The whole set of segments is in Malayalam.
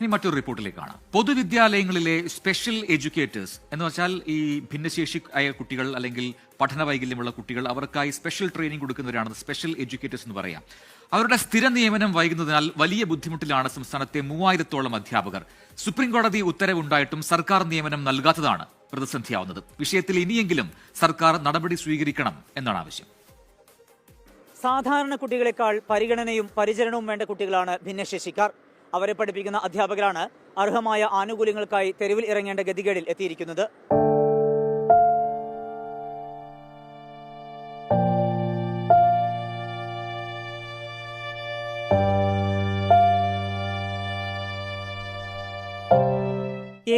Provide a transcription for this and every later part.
ഇനി മറ്റൊരു റിപ്പോർട്ടിലേക്കാണ്. പൊതുവിദ്യാലയങ്ങളിലെ സ്പെഷ്യൽ എഡ്യൂക്കേറ്റേഴ്സ് എന്ന് വെച്ചാൽ ഈ ഭിന്നശേഷി ആയ കുട്ടികൾ അല്ലെങ്കിൽ പഠന വൈകല്യമുള്ള കുട്ടികൾ അവർക്കായി സ്പെഷ്യൽ ട്രെയിനിങ് കൊടുക്കുന്നവരാണ് സ്പെഷ്യൽ എഡ്യൂക്കേറ്റേഴ്സ് എന്ന് പറയാം. അവരുടെ സ്ഥിര നിയമനം വൈകുന്നതിനാൽ വലിയ ബുദ്ധിമുട്ടിലാണ് സംസ്ഥാനത്തെ 3000-ഓളം അധ്യാപകർ. സുപ്രീംകോടതി ഉത്തരവുണ്ടായിട്ടും സർക്കാർ നിയമനം നൽകാത്തതാണ് പ്രതിസന്ധിയാവുന്നത്. വിഷയത്തിൽ ഇനിയെങ്കിലും സർക്കാർ നടപടി സ്വീകരിക്കണം എന്നാണ് ആവശ്യം. സാധാരണ കുട്ടികളെക്കാൾ പരിഗണനയും പരിചരണവും വേണ്ട കുട്ടികളാണ് ഭിന്നശേഷിക്കാർ. അവരെ പഠിപ്പിക്കുന്ന അധ്യാപകരാണ് അർഹമായ ആനുകൂല്യങ്ങൾക്കായി തെരുവിൽ ഇറങ്ങേണ്ട ഗതികേടിൽ എത്തിയിരിക്കുന്നത്.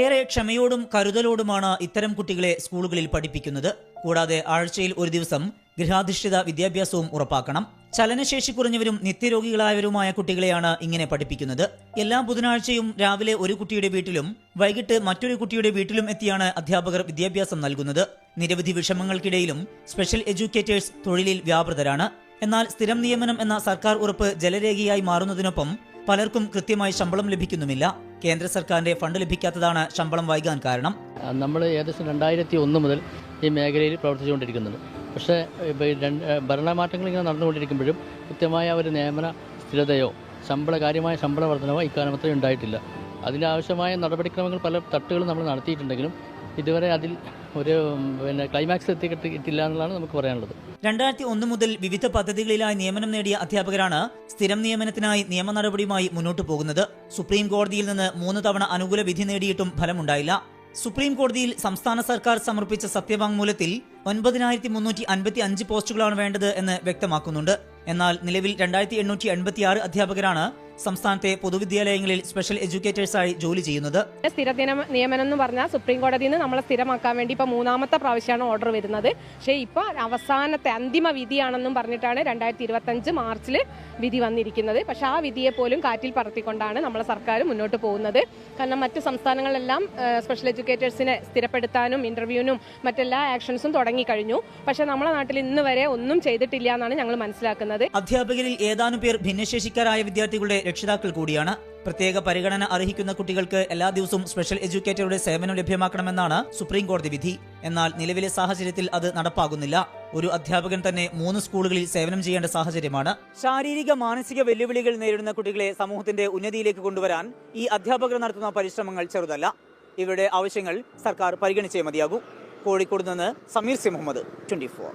ഏറെ ക്ഷമയോടും കരുതലോടുമാണ് ഇത്തരം കുട്ടികളെ സ്കൂളുകളിൽ പഠിപ്പിക്കുന്നത്. കൂടാതെ ആഴ്ചയിൽ ഒരു ദിവസം ഗൃഹാധിഷ്ഠിത വിദ്യാഭ്യാസവും ഉറപ്പാക്കണം. ചലനശേഷി കുറഞ്ഞവരും നിത്യരോഗികളായവരുമായ കുട്ടികളെയാണ് ഇങ്ങനെ പഠിപ്പിക്കുന്നത്. എല്ലാ ബുധനാഴ്ചയും രാവിലെ ഒരു കുട്ടിയുടെ വീട്ടിലും വൈകിട്ട് മറ്റൊരു കുട്ടിയുടെ വീട്ടിലും എത്തിയാണ് അധ്യാപകർ വിദ്യാഭ്യാസം നൽകുന്നത്. നിരവധി വിഷമങ്ങൾക്കിടയിലും സ്പെഷ്യൽ എഡ്യൂക്കേറ്റേഴ്സ് തൊഴിലിൽ വ്യാപൃതരാണ്. എന്നാൽ സ്ഥിരം നിയമനം എന്ന സർക്കാർ ഉറപ്പ് ജലരേഖയായി മാറുന്നതിനൊപ്പം പലർക്കും കൃത്യമായി ശമ്പളം ലഭിക്കുന്നുമില്ല. കേന്ദ്ര സർക്കാരിന്റെ ഫണ്ട് ലഭിക്കാത്തതാണ് ശമ്പളം വൈകാൻ കാരണം. നമ്മൾ ഏകദേശം 2001 മുതൽ ഈ മേഖലയിൽ പ്രവർത്തിച്ചുകൊണ്ടിരിക്കുന്നുണ്ട്. പക്ഷേ ഭരണമാറ്റങ്ങൾ ഇങ്ങനെ നടന്നുകൊണ്ടിരിക്കുമ്പോഴും കൃത്യമായ ഒരു നിയമന സ്ഥിരതയോ കാര്യമായ ശമ്പള വർധനവോ ഇക്കാലമത്രയും ഉണ്ടായിട്ടില്ല. അതിനാവശ്യമായ നടപടിക്രമങ്ങൾ പല തട്ടുകളും നമ്മൾ നടത്തിയിട്ടുണ്ടെങ്കിലും ഇതുവരെ അതിൽ ഒരു ക്ലൈമാക്സ് എത്തിയിട്ടില്ല എന്നുള്ളതാണ് നമുക്ക് പറയാനുള്ളത്. 2001 മുതൽ വിവിധ പദ്ധതികളിലായി നിയമനം നേടിയ അധ്യാപകരാണ് സ്ഥിരം നിയമനത്തിനായി നിയമ നടപടിയുമായി മുന്നോട്ടു പോകുന്നത്. സുപ്രീം കോടതിയിൽ നിന്ന് 3 തവണ അനുകൂല വിധി നേടിയിട്ടും ഫലമുണ്ടായില്ല. സുപ്രീം കോടതിയിൽ സംസ്ഥാന സർക്കാർ സമർപ്പിച്ച സത്യവാങ്മൂലത്തിൽ 9355 പോസ്റ്റുകളാണ് വേണ്ടത് എന്ന് വ്യക്തമാക്കുന്നുണ്ട്. എന്നാൽ നിലവിൽ 2886 അധ്യാപകരാണ് സംസ്ഥാനത്തെ പൊതുവിദ്യാലയങ്ങളിൽ സ്പെഷ്യൽ എഡ്യൂക്കേറ്റേഴ്സായി ജോലി ചെയ്യുന്നത്. സ്ഥിര നിയമനം എന്ന് പറഞ്ഞാൽ സുപ്രീം കോടതിയിൽ നിന്ന് നമ്മളെ സ്ഥിരമാക്കാൻ വേണ്ടി ഇപ്പൊ 3ാമത്തെ പ്രാവശ്യമാണ് ഓർഡർ വരുന്നത്. പക്ഷേ ഇപ്പൊ അവസാനത്തെ അന്തിമ വിധിയാണെന്നും പറഞ്ഞിട്ടാണ് 2025 മാർച്ചിൽ വിധി വന്നിരിക്കുന്നത്. പക്ഷെ ആ വിധിയെ പോലും കാറ്റിൽ പറത്തിക്കൊണ്ടാണ് നമ്മളെ സർക്കാർ മുന്നോട്ട് പോകുന്നത്. കാരണം മറ്റ് സംസ്ഥാനങ്ങളിലെല്ലാം സ്പെഷ്യൽ എഡ്യൂക്കേറ്റേഴ്സിനെ സ്ഥിരപ്പെടുത്താനും ഇന്റർവ്യൂവിനും മറ്റെല്ലാ ആക്ഷൻസും തുടങ്ങിക്കഴിഞ്ഞു. പക്ഷെ നമ്മുടെ നാട്ടിൽ ഇന്ന് വരെ ഒന്നും ചെയ്തിട്ടില്ല എന്നാണ് ഞങ്ങൾ മനസ്സിലാക്കുന്നത്. അധ്യാപകരിൽ ഏതാനും പേർ ഭിന്നശേഷിക്കാരായ വിദ്യാർത്ഥികളുടെ രക്ഷിതാക്കൾ കൂടിയാണ്. പ്രത്യേക പരിഗണന അർഹിക്കുന്ന കുട്ടികൾക്ക് എല്ലാ ദിവസവും സ്പെഷ്യൽ എഡ്യൂക്കേറ്ററുടെ സേവനം ലഭ്യമാക്കണമെന്നാണ് സുപ്രീം കോടതി വിധി. എന്നാൽ നിലവിലെ സാഹചര്യത്തിൽ അത് നടപ്പാകുന്നില്ല. ഒരു അധ്യാപകൻ തന്നെ 3 സ്കൂളുകളിൽ സേവനം ചെയ്യേണ്ട സാഹചര്യമാണ്. ശാരീരിക മാനസിക വെല്ലുവിളികൾ നേരിടുന്ന കുട്ടികളെ സമൂഹത്തിന്റെ ഉന്നതിയിലേക്ക് കൊണ്ടുവരാൻ ഈ അധ്യാപകർ നടത്തുന്ന പരിശ്രമങ്ങൾ ചെറുതല്ല. ഇവരുടെ ആവശ്യങ്ങൾ സർക്കാർ പരിഗണിച്ചേ മതിയാകൂ. കോഴിക്കോട് നിന്ന് സമീർ സി മുഹമ്മദ്, 24.